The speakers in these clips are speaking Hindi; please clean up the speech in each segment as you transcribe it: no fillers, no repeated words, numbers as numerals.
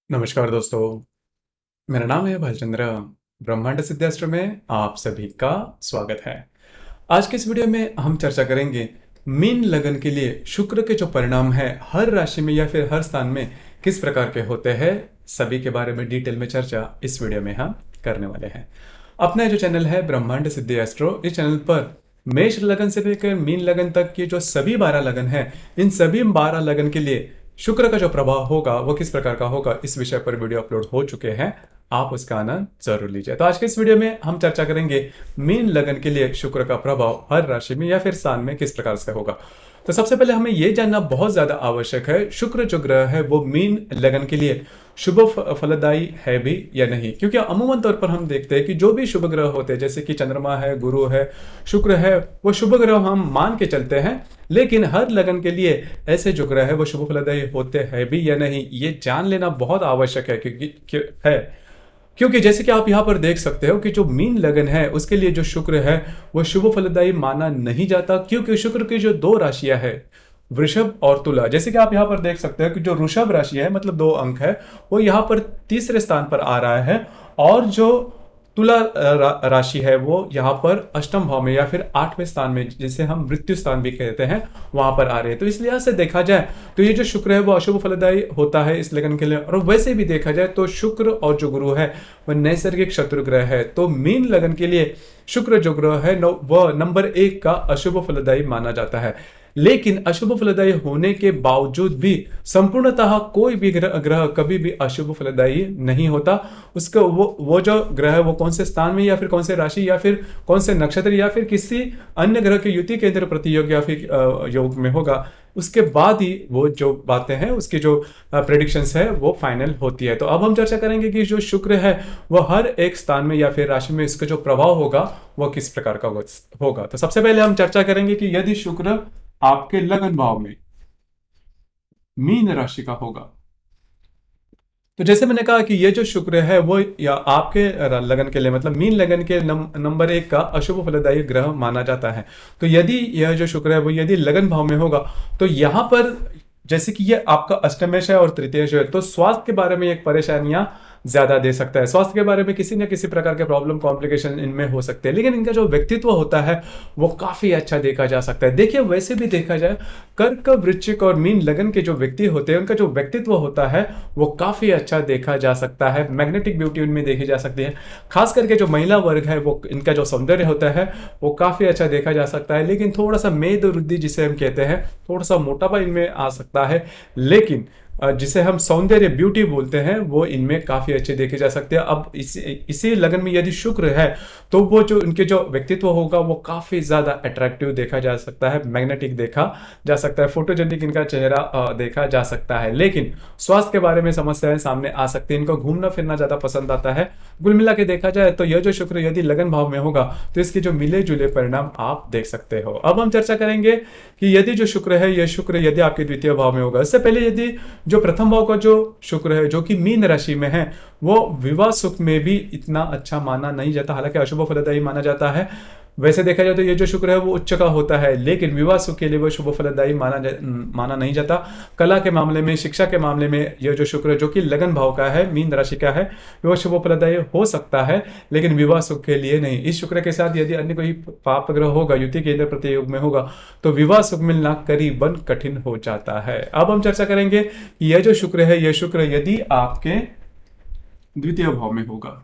नमस्कार दोस्तों, मेरा नाम है भालचंद्र। ब्रह्मांड सिद्धास्त्र में आप सभी का स्वागत है। आज के इस वीडियो में हम चर्चा करेंगे मीन लगन के लिए शुक्र के जो परिणाम है हर राशि में या फिर हर स्थान में किस प्रकार के होते हैं, सभी के बारे में डिटेल में चर्चा इस वीडियो में हम करने वाले हैं। अपना जो चैनल है ब्रह्मांड सिद्धि एस्ट्रो, इस चैनल पर मेष लगन से लेकर मीन लगन तक की जो सभी 12 लगन है, इन सभी 12 लगन के लिए शुक्र का जो प्रभाव होगा वो किस प्रकार का होगा, इस विषय पर वीडियो अपलोड हो चुके हैं। आप उसका आनंद जरूर लीजिए। तो आज के इस वीडियो में हम चर्चा करेंगे मीन लगन के लिए शुक्र का प्रभाव हर राशि में या फिर स्थान में किस प्रकार से होगा। तो सबसे पहले हमें यह जानना बहुत ज्यादा आवश्यक है, शुक्र जो ग्रह है वो मीन लगन के लिए शुभ फलदायी है भी या नहीं। क्योंकि अमूमन तौर पर हम देखते हैं कि जो भी शुभ ग्रह होते हैं, जैसे कि चंद्रमा है, गुरु है, शुक्र है, वो शुभ ग्रह हम मान के चलते हैं। लेकिन हर लगन के लिए ऐसे जो ग्रह है वो शुभ फलदायी होते हैं भी या नहीं, ये जान लेना बहुत आवश्यक है। क्योंकि जैसे कि आप यहाँ पर देख सकते हो कि जो मीन लगन है उसके लिए जो शुक्र है वो शुभ फलदायी माना नहीं जाता, क्योंकि शुक्र की जो दो राशियां है वृषभ और तुला, जैसे कि आप यहाँ पर देख सकते हो कि जो वृषभ राशि है मतलब 2 अंक है, वो यहाँ पर तीसरे स्थान पर आ रहा है, और जो तुला राशि है वो यहाँ पर अष्टम भाव में या फिर 8वें स्थान में, जिसे हम मृत्यु स्थान भी कहते हैं, वहां पर आ रहे हैं। तो इस लिहाज से देखा जाए तो ये जो शुक्र है वो अशुभ फलदायी होता है इस लगन के लिए। और वैसे भी देखा जाए तो शुक्र और जो गुरु है वह नैसर्गिक शत्रु ग्रह है। तो मीन लगन के लिए शुक्र जो ग्रह है वह नंबर 1 का अशुभ फलदायी माना जाता है। लेकिन अशुभ फलदायी होने के बावजूद भी संपूर्णतः कोई भी ग्रह कभी भी अशुभ फलदायी नहीं होता। उसका वो जो ग्रह है वो कौन से स्थान में या फिर कौन से राशि या फिर कौन से नक्षत्र या फिर किसी अन्य ग्रह के युति केंद्र प्रतियोग या फिर योग में होगा, उसके बाद ही वो जो बातें हैं उसकी जो प्रेडिक्शंस है वो फाइनल होती है। तो अब हम चर्चा करेंगे कि जो शुक्र है वो हर एक स्थान में या फिर राशि में इसका जो प्रभाव होगा वो किस प्रकार का होगा। तो सबसे पहले हम चर्चा करेंगे कि यदि शुक्र आपके लगन भाव में मीन राशि का होगा, तो जैसे मैंने कहा कि ये जो शुक्र है वो या आपके लगन के लिए मतलब मीन लगन के नंबर 1 का अशुभ फलदायी ग्रह माना जाता है। तो यदि यह जो शुक्र है वो यदि लगन भाव में होगा तो यहां पर जैसे कि ये आपका अष्टमेश है और तृतीयेश है, तो स्वास्थ्य के बारे में एक परेशानियां ज्यादा दे सकता है। स्वास्थ्य के बारे में किसी न किसी प्रकार के प्रॉब्लम कॉम्प्लिकेशन इनमें हो सकते हैं, लेकिन इनका जो व्यक्तित्व होता है वो काफी अच्छा देखा जा सकता है। देखिए वैसे भी देखा जाए कर्क, वृश्चिक और मीन लगन के जो व्यक्ति होते हैं उनका जो व्यक्तित्व होता है वो काफी अच्छा देखा जा सकता है। मैग्नेटिक ब्यूटी उनमें देखी जा सकती है। खास करके जो महिला वर्ग है वो इनका जो सौंदर्य होता है वो काफी अच्छा देखा जा सकता है। लेकिन थोड़ा सा मेद वृद्धि जिसे हम कहते हैं, थोड़ा सा मोटापा इनमें आ सकता है। लेकिन जिसे हम सौंदर्य ब्यूटी बोलते हैं वो इनमें काफी अच्छे देखे जा सकते हैं। अब इसी लगन में यदि शुक्र है तो वो जो उनके जो व्यक्तित्व होगा वो काफी ज्यादा अट्रैक्टिव देखा जा सकता है, मैग्नेटिक देखा जा सकता है, फोटोजेनिक इनका चेहरा देखा जा सकता है। लेकिन स्वास्थ्य के बारे में समस्याएं सामने आ सकती है। इनको घूमना फिरना ज्यादा पसंद आता है। कुल मिला के देखा जाए तो यह जो शुक्र यदि लगन भाव में होगा तो इसके जो मिले जुले परिणाम आप देख सकते हो। अब हम चर्चा करेंगे कि यदि जो शुक्र है यह शुक्र यदि आपके द्वितीय भाव में होगा। इससे पहले यदि जो प्रथम भाव का जो शुक्र है जो कि मीन राशि में है वो विवाह सुख में भी इतना अच्छा माना नहीं जाता, हालांकि अशुभ फलदायी माना जाता है। वैसे देखा जाए तो ये जो शुक्र है वो उच्च का होता है, लेकिन विवाह सुख के लिए वो शुभ फलदायी माना नहीं जाता। कला के मामले में, शिक्षा के मामले में यह जो शुक्र है जो कि लगन भाव का है, मीन राशि का है, वो शुभ फलदायी हो सकता है, लेकिन विवाह सुख के लिए नहीं। इस शुक्र के साथ यदि अन्य कोई पाप ग्रह होगा, युति केंद्र प्रतियोग में होगा, तो विवाह सुख मिलना करीबन कठिन हो जाता है। अब हम चर्चा करेंगे कि यह जो शुक्र है यह शुक्र यदि आपके द्वितीय भाव में होगा।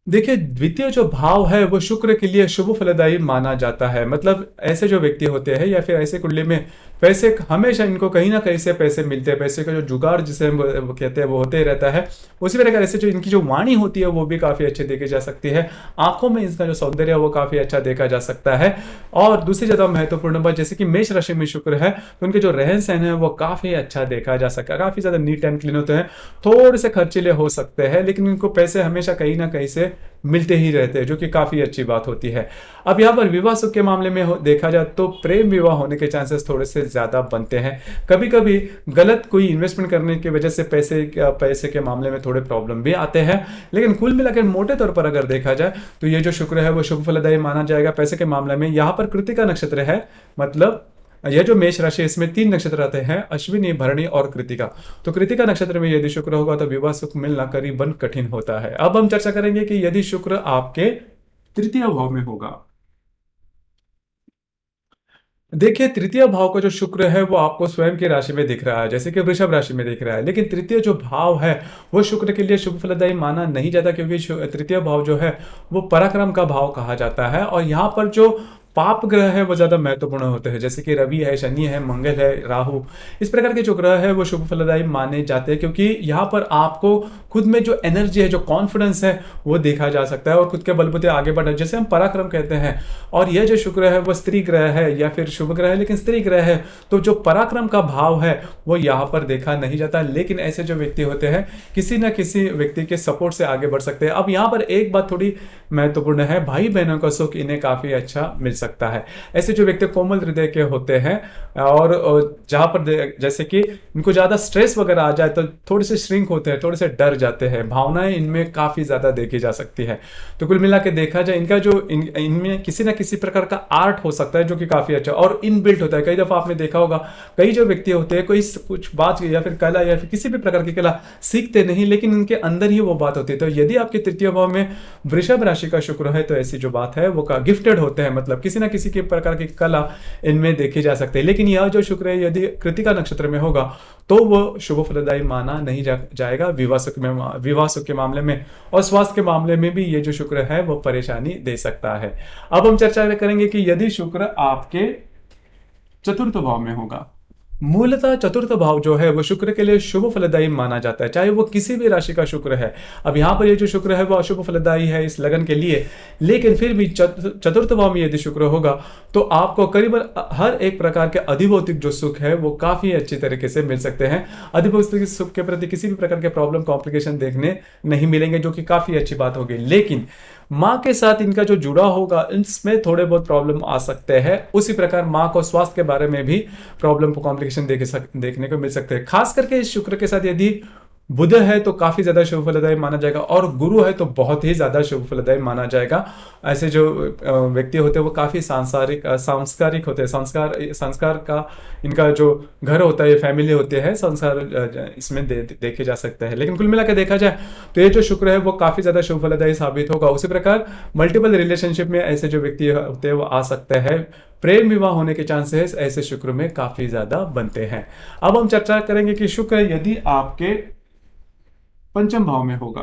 देखिए द्वितीय जो भाव है वो शुक्र के लिए शुभ फलदायी माना जाता है। मतलब ऐसे जो व्यक्ति होते हैं या फिर ऐसे कुंडली में पैसे हमेशा इनको कहीं ना कहीं से पैसे मिलते हैं, पैसे का जो जुगाड़ जिसे हम कहते हैं वो होते ही रहता है। उसी प्रकार ऐसे जो इनकी जो वाणी होती है वो भी काफी अच्छी देखी जा सकती है। आंखों में इसका जो सौंदर्य है वो काफी अच्छा देखा जा सकता है। और दूसरी ज्यादा महत्वपूर्ण बात, जैसे कि मेष राशि में शुक्र है तो उनके जो रहन सहन है वो काफी अच्छा देखा जा सकता है, काफी ज्यादा नीट एंड क्लीन होते हैं, थोड़े से खर्चीले हो सकते हैं, लेकिन इनको पैसे हमेशा कहीं ना कहीं से मिलते ही रहते हैं, जो कि काफी अच्छी बात होती है। अब यहाँ पर विवाह सुख के मामले में देखा जाए तो प्रेम विवाह होने के चांसेस थोड़े से ज्यादा बनते हैं। कभी कभी गलत कोई इन्वेस्टमेंट करने की वजह से पैसे के मामले में थोड़े प्रॉब्लम भी आते हैं। लेकिन कुल मिलाकर मोटे तौर पर अगर देखा जाए तो ये जो शुक्र है वो शुभ फलदायी माना जाएगा पैसे के मामले में। यहाँ पर कृतिका नक्षत्र है, मतलब यह जो मेष राशि है इसमें 3 नक्षत्र आते हैं, अश्विनी, भरणी और कृतिका। तो कृतिका नक्षत्र में यदि शुक्र होगा तो विवाह सुख मिलना करीबन कठिन होता है। अब हम चर्चा करेंगे कि यदि शुक्र आपके तृतीय भाव में होगा। देखिए, तृतीय भाव का जो शुक्र है वो आपको स्वयं की राशि में दिख रहा है, जैसे कि वृषभ राशि में दिख रहा है, लेकिन तृतीय जो भाव है वो शुक्र के लिए शुभ फलदायी माना नहीं जाता, क्योंकि तृतीय भाव जो है वो पराक्रम का भाव कहा जाता है। और यहाँ पर जो पाप ग्रह है वो ज्यादा महत्वपूर्ण होते हैं, जैसे कि रवि है, शनि है, मंगल है, राहु, इस प्रकार के जो ग्रह है वो शुभ फलदायी माने जाते हैं, क्योंकि यहाँ पर आपको खुद में जो एनर्जी है, जो कॉन्फिडेंस है वो देखा जा सकता है और खुद के बलबूते आगे बढ़ना, जैसे हम पराक्रम कहते हैं। और यह जो शुक्र है वो स्त्री ग्रह है या फिर शुभ ग्रह है, लेकिन स्त्री ग्रह है, तो जो पराक्रम का भाव है वो यहाँ पर देखा नहीं जाता। लेकिन ऐसे जो व्यक्ति होते हैं किसी न किसी व्यक्ति के सपोर्ट से आगे बढ़ सकते हैं। अब यहाँ पर एक बात थोड़ी महत्वपूर्ण है, भाई बहनों का सुख इन्हें काफी अच्छा मिल सकता है। ऐसे जो व्यक्ति कोमल हृदय के होते हैं और जहां पर जैसे कि इनको ज्यादा स्ट्रेस वगैरह आ जाए तो थोड़े से श्रिंक होते हैं, थोड़े से डर जाते हैं, भावनाएं इनमें काफी ज्यादा देखी जा सकती है। तो कुल मिला के देखा जाए इनका जो इनमें किसी ना किसी प्रकार का आर्ट हो सकता है जो कि काफी अच्छा और इनबिल्ट होता है। कई दफा आपने देखा होगा कई जो व्यक्ति होते हैं कोई कुछ बात या फिर कला या फिर किसी भी प्रकार की कला सीखते नहीं, लेकिन इनके अंदर ही वो बात होती है। तो यदि आपके तृतीय भाव में वृषभ राशि का शुक्र है तो ऐसी जो बात है वो गिफ्टेड होते हैं, मतलब किसी ना किसी के प्रकार की कला इनमें देखी जा सकती है। लेकिन यह जो शुक्र है यदि कृतिका नक्षत्र में होगा तो वो शुभ फलदायी माना नहीं जाएगा विवाह सुख के मामले में, और स्वास्थ्य के मामले में भी ये जो शुक्र है वो परेशानी दे सकता है। अब हम चर्चा करेंगे कि यदि शुक्र आपके चतुर्थ भाव में होगा। मूलतः चतुर्थ भाव जो है वो शुक्र के लिए शुभ फलदायी माना जाता है, चाहे वो किसी भी राशि का शुक्र है। अब यहाँ पर ये जो शुक्र है वो अशुभ फलदायी है इस लगन के लिए, लेकिन फिर भी चतुर्थ भाव में यदि शुक्र होगा तो आपको करीबन हर एक प्रकार के अधिभौतिक जो सुख है वो काफी अच्छी तरीके से मिल सकते हैं। अधिभौतिक सुख के प्रति किसी भी प्रकार के प्रॉब्लम कॉम्प्लिकेशन देखने नहीं मिलेंगे, जो कि काफी अच्छी बात होगी। लेकिन माँ के साथ इनका जो जुड़ा होगा इसमें थोड़े बहुत प्रॉब्लम आ सकते हैं। उसी प्रकार माँ को स्वास्थ्य के बारे में भी प्रॉब्लम को कॉम्प्लिकेशन देखने को मिल सकते हैं। खास करके इस शुक्र के साथ यदि बुध है तो काफी ज्यादा शुभ फलदायी माना जाएगा, और गुरु है तो बहुत ही ज्यादा शुभ फलदायी माना जाएगा। ऐसे जो व्यक्ति होते हैं वो काफी सांस्कारिक होते हैं, संस्कार का इनका जो घर होता है, ये फैमिली होते हैं, संस्कार इसमें देखे जा सकते हैं। लेकिन कुल मिलाकर देखा जाए तो ये जो शुक्र है वो काफी ज्यादा शुभ फलदायी साबित होगा। उसी प्रकार मल्टीपल रिलेशनशिप में ऐसे जो व्यक्ति होते हैं वो आ सकते हैं। प्रेम विवाह होने के चांसेस ऐसे शुक्र में काफी ज्यादा बनते हैं। अब हम चर्चा करेंगे कि शुक्र यदि आपके पंचम भाव में होगा।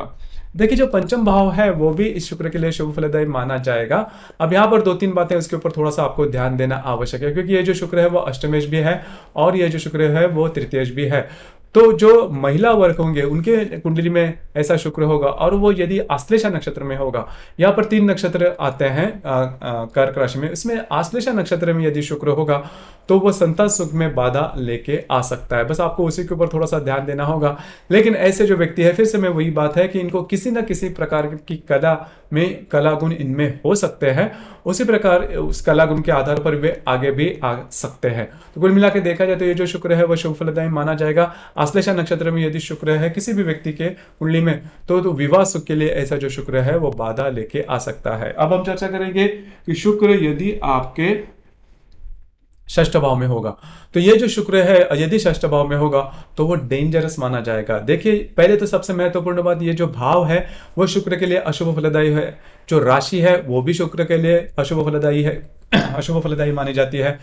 देखिए, जो पंचम भाव है वो भी इस शुक्र के लिए शुभ फलदायी माना जाएगा। अब यहाँ पर 2-3 बातें उसके ऊपर थोड़ा सा आपको ध्यान देना आवश्यक है, क्योंकि ये जो शुक्र है वो अष्टमेश भी है और ये जो शुक्र है वो तृतीयेश भी है। तो जो महिला वर्ग होंगे उनके कुंडली में ऐसा शुक्र होगा, और वो यदि आश्लेषा नक्षत्र में होगा। यहाँ पर 3 नक्षत्र आते हैं कर्क राशि में, इसमें आश्लेषा नक्षत्र में यदि शुक्र होगा तो वो संतान सुख में बाधा लेके आ सकता है। बस आपको उसी के ऊपर थोड़ा सा ध्यान देना होगा। लेकिन ऐसे जो व्यक्ति है, फिर से मैं वही बात है कि इनको किसी न किसी प्रकार की कला गुण इनमें हो सकते हैं। उसी प्रकार उस कला गुण के आधार पर वे आगे भी आ सकते हैं। तो कुल मिला के देखा जाए तो ये जो शुक्र है वो शुभ फलदायी माना जाएगा। आश्लेषा नक्षत्र में यदि शुक्र है किसी भी व्यक्ति के कुंडली में तो विवाह सुख के लिए ऐसा जो शुक्र है वो बाधा लेके आ सकता है। अब हम चर्चा करेंगे कि शुक्र यदि आपके षष्ठ भाव में होगा तो ये जो शुक्र है यदि षष्ठ भाव में होगा तो वो डेंजरस माना जाएगा। देखिए, पहले तो सबसे महत्वपूर्ण बात, ये जो भाव है वो शुक्र के लिए अशुभ फलदायी है, जो राशि है वो भी शुक्र के लिए अशुभ फलदायी है, अशुभ फलदायी मानी जाती है।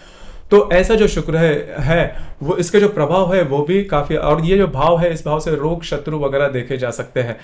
तो ऐसा जो शुक्र है वो इसके जो प्रभाव है वो भी काफी, और ये जो भाव है इस भाव से रोग शत्रु वगैरह देखे जा सकते हैं।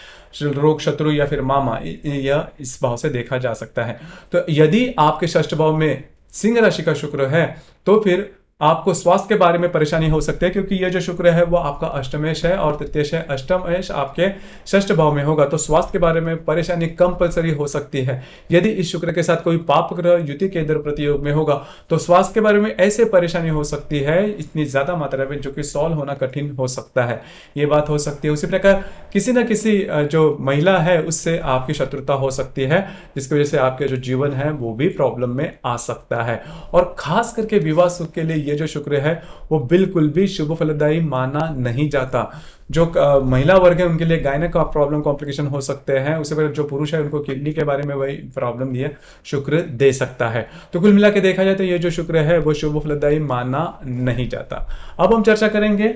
रोग शत्रु या फिर मामा यह इस भाव से देखा जा सकता है। तो यदि आपके षष्ठ भाव में सिंह राशि का शुक्र है तो फिर आपको स्वास्थ्य के बारे में परेशानी हो सकती है, क्योंकि यह जो शुक्र है वो आपका अष्टमेश है और तृतीयेश है। अष्टमेश आपके षष्ठ भाव में होगा तो स्वास्थ्य के बारे में परेशानी कंपलसरी हो सकती है। यदि इस शुक्र के साथ कोई पाप ग्रह युति के इधर प्रतियोग में होगा तो स्वास्थ्य के बारे में ऐसे परेशानी हो सकती है इतनी ज्यादा मात्रा में, जो कि सॉल्व होना कठिन हो सकता है, ये बात हो सकती है। उसी प्रकार किसी न किसी जो महिला है उससे आपकी शत्रुता हो सकती है, जिसकी वजह से आपके जो जीवन है वो भी प्रॉब्लम में आ सकता है। और खास करके विवाह सुख के लिए ये जो शुक्र है वो बिल्कुल भी शुभ फलदायी माना नहीं जाता। जो महिला वर्ग है उनके लिए गायनेक का प्रॉब्लम कॉम्प्लिकेशन हो सकते हैं, उसी पर जो पुरुष है उनको किडनी के बारे में वही प्रॉब्लम ये शुक्र दे सकता है। तो कुल मिला के देखा जाए तो ये जो शुक्र है वो शुभ फलदायी माना नहीं जाता। अब हम चर्चा करेंगे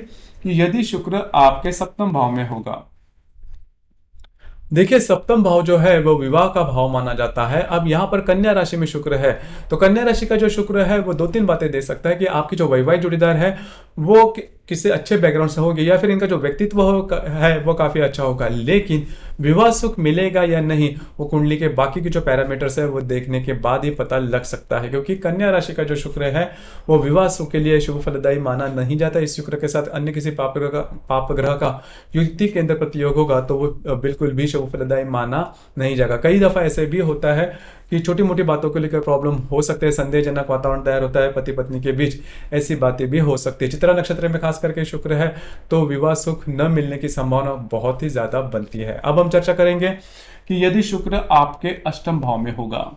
कि यदि शुक्र आपके सप्तम भाव में होगा। देखिए सप्तम भाव जो है वो विवाह का भाव माना जाता है। अब यहाँ पर कन्या राशि में शुक्र है, तो कन्या राशि का जो शुक्र है वो दो तीन बातें दे सकता है कि आपकी जो वैवाहिक जोड़ीदार है वो किसी अच्छे बैकग्राउंड से होगी, या फिर इनका जो व्यक्तित्व है वो काफी अच्छा होगा। लेकिन विवाह सुख मिलेगा या नहीं वो कुंडली के बाकी के जो पैरामीटर्स है वो देखने के बाद ही पता लग सकता है, क्योंकि कन्या राशि का जो शुक्र है वो विवाह सुख के लिए शुभ फलदायी माना नहीं जाता। इस शुक्र के साथ अन्य किसी पाप ग्रह का युक्ति के अंदर प्रतियोग होगा तो वो बिल्कुल भी शुभ फलदायी माना नहीं जाएगा। कई दफा ऐसे भी होता है कि छोटी मोटी बातों को लेकर प्रॉब्लम हो सकते हैं, संदेहजनक वातावरण तैयार होता है पति पत्नी के बीच, ऐसी बातें भी हो सकती है। चित्रा नक्षत्र में खास करके शुक्र है तो विवाह सुख न मिलने की संभावना बहुत ही ज्यादा बनती है। अब हम चर्चा करेंगे कि यदि शुक्र आपके अष्टम भाव में होगा।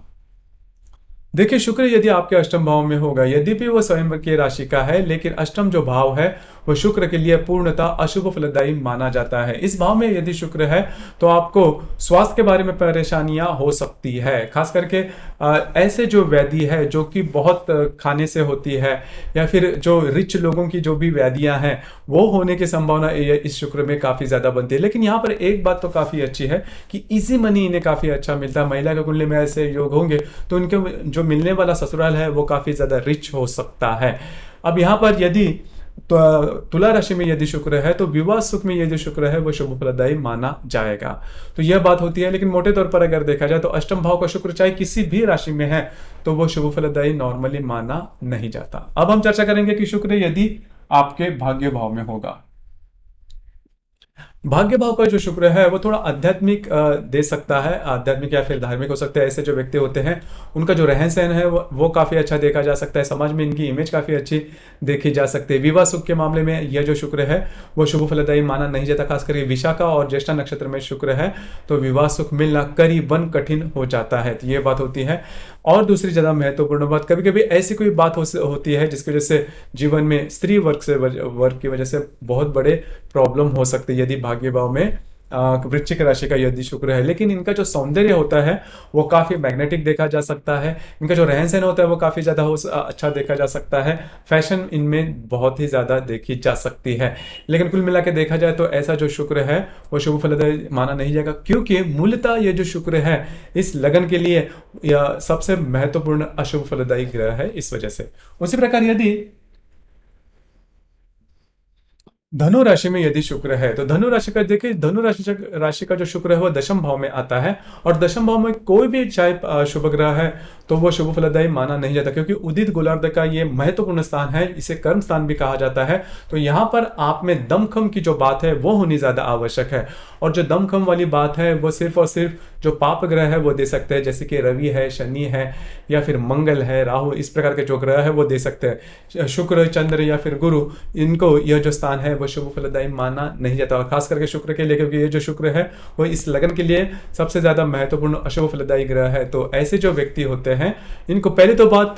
देखिए शुक्र यदि आपके अष्टम भाव में होगा, यद्यपि वो स्वयं की राशि का है, लेकिन अष्टम जो भाव है वो शुक्र के लिए पूर्णतः अशुभ फलदायी माना जाता है। इस भाव में यदि शुक्र है तो आपको स्वास्थ्य के बारे में परेशानियां हो सकती है, खास करके ऐसे जो व्याधि है जो कि बहुत खाने से होती है, या फिर जो रिच लोगों की जो भी व्याधियां हैं वो होने की संभावना इस शुक्र में काफी ज्यादा बनती है। लेकिन यहाँ पर एक बात तो काफी अच्छी है कि इजी मनी इन्हें काफी अच्छा मिलता है। महिला के कुंडली में ऐसे योग होंगे तो उनके जो मिलने वाला ससुराल है वो काफी ज्यादा रिच हो सकता है। अब यहाँ पर यदि तो तुला राशि में यदि शुक्र है तो विवाह सुख में यदि शुक्र है वो शुभ फलदायी माना जाएगा। तो यह बात होती है। लेकिन मोटे तौर पर अगर देखा जाए तो अष्टम भाव का शुक्र चाहे किसी भी राशि में है तो वो शुभ फलदायी नॉर्मली माना नहीं जाता। अब हम चर्चा करेंगे कि शुक्र यदि आपके भाग्य भाव में होगा। भाग्य भाव का जो शुक्र है वो थोड़ा आध्यात्मिक दे सकता है, आध्यात्मिक या फिर धार्मिक हो सकते हैं। ऐसे जो व्यक्ति होते हैं उनका जो रहन सहन है वो काफी अच्छा देखा जा सकता है, समाज में इनकी इमेज काफी अच्छी देखी जा सकती है। विवाह सुख के मामले में यह जो शुक्र है वो शुभ फलदायी माना नहीं जाता। खास करके विशाखा और ज्येष्ठा नक्षत्र में शुक्र है तो विवाह सुख मिलना करीबन कठिन हो जाता है। तो ये बात होती है। और दूसरी ज्यादा महत्वपूर्ण बात, कभी कभी ऐसी कोई बात होती है जिसकी वजह से जीवन में स्त्री वर्ग की वजह से बहुत बड़े प्रॉब्लम हो सकती है यदि भाग्य भाव में वृश्चिक राशि का यदि शुक्र है। लेकिन इनका जो सौंदर्य होता है वो काफी मैग्नेटिक देखा जा सकता है, इनका जो रहन सहन होता है वो काफी ज्यादा अच्छा देखा जा सकता है, फैशन इनमें बहुत ही ज्यादा देखी जा सकती है। लेकिन कुल मिला के देखा जाए तो ऐसा जो शुक्र है वो शुभ फलदायी माना नहीं जाएगा, क्योंकि मूलतः ये जो शुक्र है इस लगन के लिए यह सबसे महत्वपूर्ण अशुभ फलदायी ग्रह है इस वजह से। उसी प्रकार यदि धनु राशि में यदि शुक्र है तो धनु राशि का देखिए, धनु राशि का जो शुक्र है वो दशम भाव में आता है, और दशम भाव में कोई भी चाहे शुभ ग्रह है तो वो शुभ फलदायी माना नहीं जाता, क्योंकि उदित गोलार्ध का ये महत्वपूर्ण स्थान है, इसे कर्म स्थान भी कहा जाता है। तो यहाँ पर आप में दमखम की जो बात है वो होनी ज्यादा आवश्यक है, और जो दमखम वाली बात है वो सिर्फ और सिर्फ जो पाप ग्रह है वो दे सकते हैं, जैसे कि रवि है, शनि है, या फिर मंगल है, राहु, इस प्रकार के जो ग्रह है वो दे सकते हैं। शुक्र, चंद्र या फिर गुरु, इनको यह जो स्थान है वो शुभ फलदायी माना नहीं जाता। और खास करके शुक्र के लिए, क्योंकि ये जो शुक्र है वो इस लगन के लिए सबसे ज्यादा महत्वपूर्ण अशुभ फलदायी ग्रह है। तो ऐसे जो व्यक्ति होते हैं इनको पहले तो बात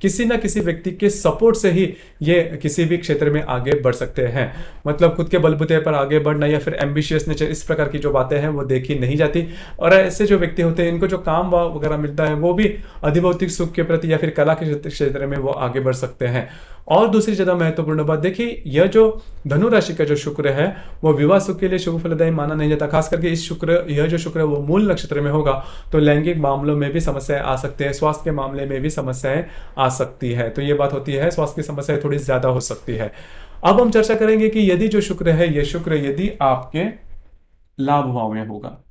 किसी ना किसी व्यक्ति के सपोर्ट से ही ये किसी भी क्षेत्र में आगे बढ़ सकते हैं। मतलब खुद के बलबूते पर आगे बढ़ना या फिर एम्बिशियस नेचर, इस प्रकार की जो बातें हैं वो देखी नहीं जाती। और ऐसे जो व्यक्ति होते हैं इनको जो काम वगैरह मिलता है वो भी अधिभौतिक सुख के प्रति या फिर कला के क्षेत्र में वो आगे बढ़ सकते हैं। और दूसरी ज्यादा महत्वपूर्ण बात देखिए, यह जो धनु राशि का जो शुक्र है वो विवाह सुख के लिए शुभ फलदायी माना नहीं जाता। खास करके यह जो शुक्र है वो मूल नक्षत्र में होगा तो लैंगिक मामलों में भी समस्याएं आ सकती है, स्वास्थ्य के मामले में भी समस्याएं आ सकती है। तो ये बात होती है, स्वास्थ्य की समस्याएं थोड़ी ज्यादा हो सकती है। अब हम चर्चा करेंगे कि यदि जो शुक्र है ये शुक्र यदि आपके लाभ भाव में होगा,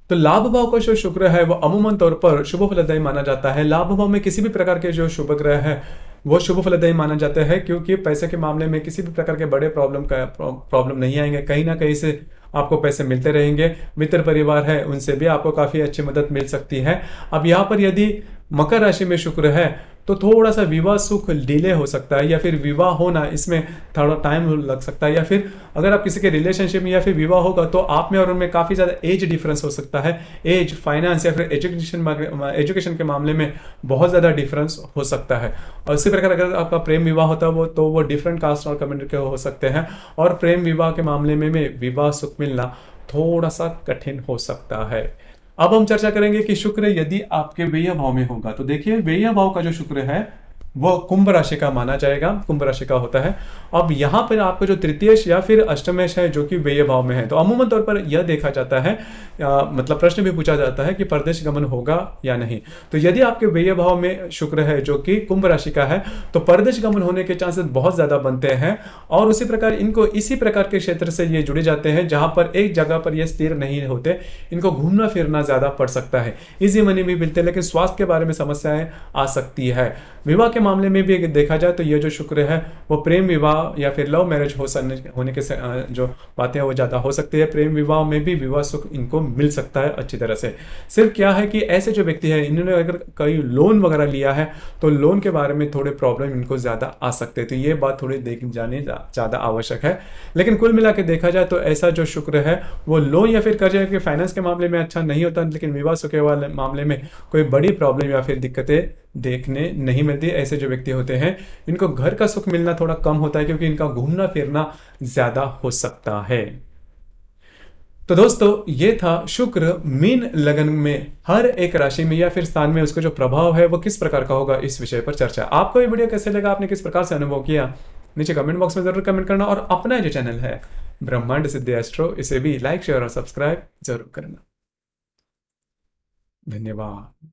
तो लाभ भाव का जो शुक्र है वो अमूमन तौर पर शुभ फलदायी माना जाता है। लाभ भाव में किसी भी प्रकार के जो शुभ ग्रह है वो शुभ फलदायी माना जाता है, क्योंकि पैसे के मामले में किसी भी प्रकार के बड़े प्रॉब्लम नहीं आएंगे, कहीं ना कहीं से आपको पैसे मिलते रहेंगे। मित्र परिवार है उनसे भी आपको काफी अच्छी मदद मिल सकती है। अब यहाँ पर यदि मकर राशि में शुक्र है तो थोड़ा सा विवाह सुख डिले हो सकता है, या फिर विवाह होना इसमें थोड़ा टाइम लग सकता है, या फिर अगर आप किसी के रिलेशनशिप में या फिर विवाह होगा तो आप में और उनमें काफ़ी ज़्यादा एज डिफरेंस हो सकता है। एज, फाइनेंस या फिर एजुकेशन के मामले में बहुत ज़्यादा डिफरेंस हो सकता है। और इसी प्रकार अगर आपका प्रेम विवाह होता है तो वो डिफरेंट कास्ट और कम्युनिटी के हो सकते हैं, और प्रेम विवाह के मामले में विवाह सुख मिलना थोड़ा सा कठिन हो सकता है। अब हम चर्चा करेंगे कि शुक्र यदि आपके व्यय भाव में होगा, तो देखिए व्यय भाव का जो शुक्र है वो कुंभ राशि का माना जाएगा, कुंभ राशि का होता है। अब यहाँ पर आपका जो तृतीयेश या फिर अष्टमेश है जो कि व्यय भाव में है, तो अमूमन तौर पर यह देखा जाता है, मतलब प्रश्न भी पूछा जाता है कि परदेश गमन होगा या नहीं। तो यदि आपके व्यय भाव में शुक्र है जो कि कुंभ राशि का है, तो परदेश गमन होने के चांसेस बहुत ज्यादा बनते हैं। और उसी प्रकार इनको इसी प्रकार के क्षेत्र से ये जुड़े जाते हैं जहां पर एक जगह पर ये स्थिर नहीं होते, इनको घूमना फिरना ज्यादा पड़ सकता है। इजी मनी भी मिलते हैं, लेकिन स्वास्थ्य के बारे में समस्याएं आ सकती है। विवाह के मामले में भी देखा जाए तो ये जो शुक्र है वो प्रेम विवाह या फिर लव मैरिज होने के जो बातें वो ज़्यादा हो सकती है। प्रेम विवाह में भी विवाह सुख इनको मिल सकता है अच्छी तरह से। सिर्फ क्या है कि ऐसे जो व्यक्ति है इन्होंने अगर कई लोन वगैरह लिया है तो लोन के बारे में थोड़े प्रॉब्लम इनको ज़्यादा आ सकते हैं, तो ये बात थोड़ी देख जाने ज़्यादा आवश्यक है। लेकिन कुल मिला के देखा जाए तो ऐसा जो शुक्र है वो लोन या फिर कर्जे के फाइनेंस के मामले में अच्छा नहीं होता, लेकिन विवाह सुख के वाले मामले में कोई बड़ी प्रॉब्लम या फिर दिक्कतें देखने नहीं मिलती। ऐसे जो व्यक्ति होते हैं इनको घर का सुख मिलना थोड़ा कम होता है, क्योंकि इनका घूमना फिरना ज्यादा हो सकता है। तो दोस्तों ये था शुक्र मीन लगन में हर एक राशि में या फिर स्थान में उसका जो प्रभाव है वो किस प्रकार का होगा, इस विषय पर चर्चा। आपको ये वीडियो कैसे लगा, आपने किस प्रकार से अनुभव किया, नीचे कमेंट बॉक्स में जरूर कमेंट करना, और अपना जो चैनल है ब्रह्मांड सिद्धि एस्ट्रो इसे भी लाइक शेयर और सब्सक्राइब जरूर करना। धन्यवाद।